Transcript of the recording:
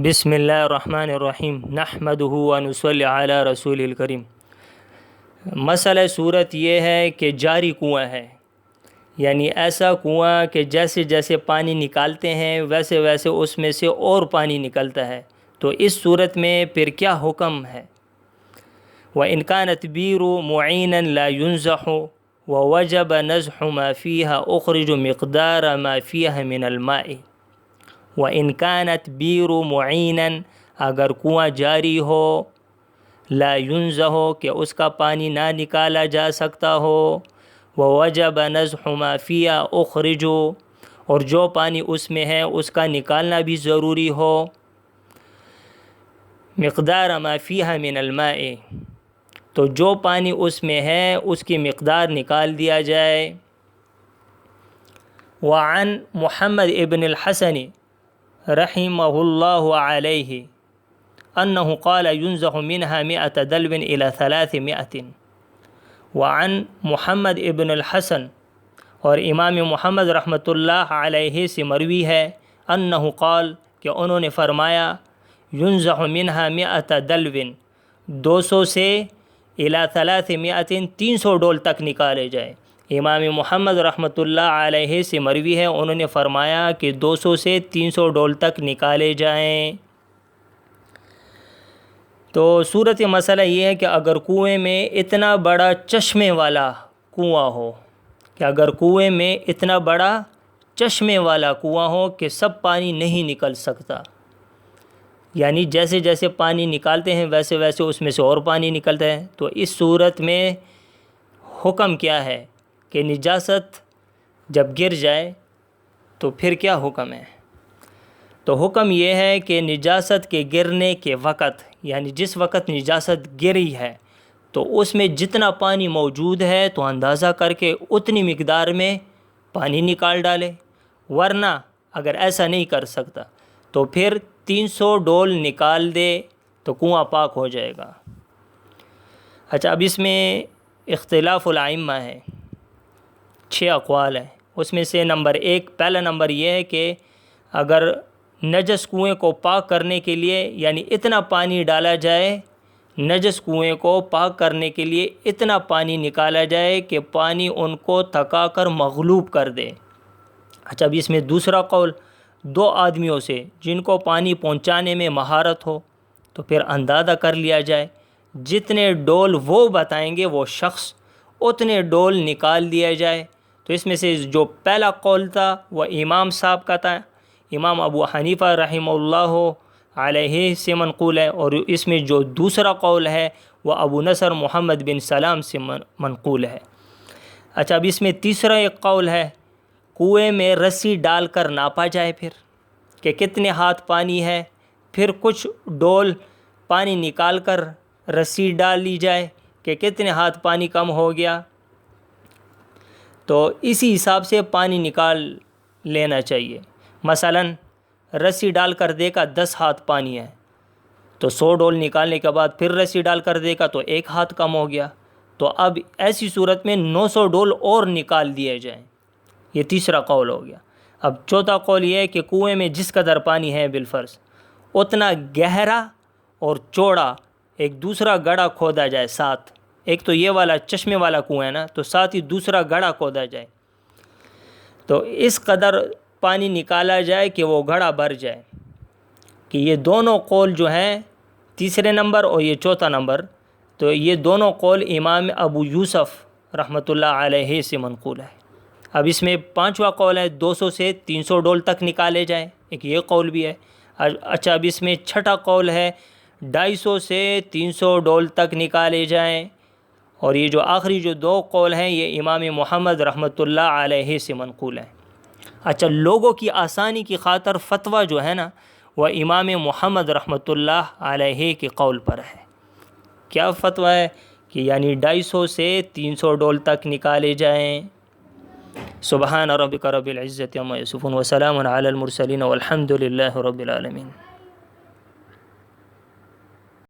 بسم اللہ الرحمن الرحیم نحمدہ ونصلی علی رسول الکریم۔ مسئلہ صورت یہ ہے کہ جاری کنواں ہے، یعنی ایسا کنواں کہ جیسے جیسے پانی نکالتے ہیں ویسے ویسے اس میں سے اور پانی نکلتا ہے، تو اس صورت میں پھر کیا حکم ہے؟ وَإِنْ كَانَتْ بِئْرُ مُعِينًا لَا يُنْزَحُ وَوَجَبَ نَزْحُ مَا فِيهَا أُخْرِجُ مِقْدَارَ مَا فِيهَا مِنَ الْمَاءِ۔ وَإِنْ كَانَتْ بِئْرُ مُعِينًا، اگر کنواں جاری ہو، لا ينزح کہ اس کا پانی نہ نکالا جا سکتا ہو، وَوَجَبَ نَزْحُ مَا فِيهَا أُخْرِجُ اور جو پانی اس میں ہے اس کا نکالنا بھی ضروری ہو، مقدار ما فیہا من الماء، تو جو پانی اس میں ہے اس کی مقدار نکال دیا جائے۔ وعن محمد ابن الحسن رحمہ اللہ علیہ انہ قال ينزح منها 100 دلو الى 300۔ وعن محمد ابن الحسن اور امام محمد رحمۃ اللہ علیہ سے مروی ہے انہ قال کہ انہوں نے فرمایا ينزح منها 100 دلو 200 سے الى 300 300 ڈول تک نکالے جائے۔ امام محمد رحمۃ اللہ علیہ سے مروی ہے انہوں نے فرمایا کہ 200 سے 300 ڈول تک نکالے جائیں۔ تو صورت مسئلہ یہ ہے کہ اگر کنویں میں اتنا بڑا چشمے والا کنواں ہو، کہ اگر کنویں میں اتنا بڑا چشمے والا کنواں ہو کہ سب پانی نہیں نکل سکتا، یعنی جیسے جیسے پانی نکالتے ہیں ویسے ویسے اس میں سے اور پانی نکلتا ہے، تو اس صورت میں حکم کیا ہے کہ نجاست جب گر جائے تو پھر کیا حکم ہے؟ تو حکم یہ ہے کہ نجاست کے گرنے کے وقت، یعنی جس وقت نجاست گری ہے تو اس میں جتنا پانی موجود ہے تو اندازہ کر کے اتنی مقدار میں پانی نکال ڈالے، ورنہ اگر ایسا نہیں کر سکتا تو پھر 300 ڈول نکال دے تو کنواں پاک ہو جائے گا۔ اچھا، اب اس میں اختلاف الائمہ ہے، 6 اقوال ہیں، اس میں سے نمبر 1 پہلا نمبر یہ ہے کہ اگر نجس کنویں کو پاک کرنے کے لیے، یعنی اتنا پانی ڈالا جائے، نجس کنویں کو پاک کرنے کے لیے اتنا پانی نکالا جائے کہ پانی ان کو تھکا کر مغلوب کر دے۔ اچھا، اب اس میں دوسرا قول 2 آدمیوں سے جن کو پانی پہنچانے میں مہارت ہو، تو پھر اندازہ کر لیا جائے، جتنے ڈول وہ بتائیں گے وہ شخص اتنے ڈول نکال دیا جائے۔ تو اس میں سے جو پہلا قول تھا وہ امام صاحب کا تھا، امام ابو حنیفہ رحمہ اللہ علیہ سے منقول ہے، اور اس میں جو دوسرا قول ہے وہ ابو نصر محمد بن سلام سے منقول ہے۔ اچھا، اب اس میں تیسرا ایک قول ہے، کنویں میں رسی ڈال کر ناپا جائے پھر کہ کتنے ہاتھ پانی ہے، پھر کچھ ڈول پانی نکال کر رسی ڈال لی جائے کہ کتنے ہاتھ پانی کم ہو گیا، تو اسی حساب سے پانی نکال لینا چاہیے۔ مثلا رسی ڈال کر دیکھا 10 ہاتھ پانی ہے، تو 100 ڈول نکالنے کے بعد پھر رسی ڈال کر دیکھا تو 1 ہاتھ کم ہو گیا، تو اب ایسی صورت میں 900 ڈول اور نکال دیے جائیں۔ یہ تیسرا قول ہو گیا۔ اب چوتھا قول یہ ہے کہ کنویں میں جس قدر پانی ہے بالفرض اتنا گہرا اور چوڑا ایک دوسرا گڑھا کھودا جائے ساتھ، ایک تو یہ والا چشمے والا کنواں ہے نا، تو ساتھ ہی دوسرا گڑھا کھودا جائے، تو اس قدر پانی نکالا جائے کہ وہ گڑھا بھر جائے۔ کہ یہ دونوں قول جو ہیں، تیسرے نمبر اور یہ چوتھا نمبر، تو یہ دونوں قول امام ابو یوسف رحمۃ اللہ علیہ سے منقول ہے۔ اب اس میں 5واں قول ہے 200 سے 300 ڈول تک نکالے جائیں، ایک یہ قول بھی ہے۔ اچھا، اب اس میں 6واں قول ہے 250 سے 300 ڈول تک نکالے جائیں، اور یہ جو آخری جو 2 قول ہیں یہ امام محمد رحمۃ اللہ علیہ سے منقول ہیں۔ اچھا، لوگوں کی آسانی کی خاطر فتویٰ جو ہے نا وہ امام محمد رحمۃ اللہ علیہ کے قول پر ہے۔ کیا فتویٰ ہے؟ کہ یعنی 250 سے 300 ڈول تک نکالے جائیں۔ سبحان ربک رب العزت عما یصفون وسلام علی المرسلین والحمد للہ رب العالمین۔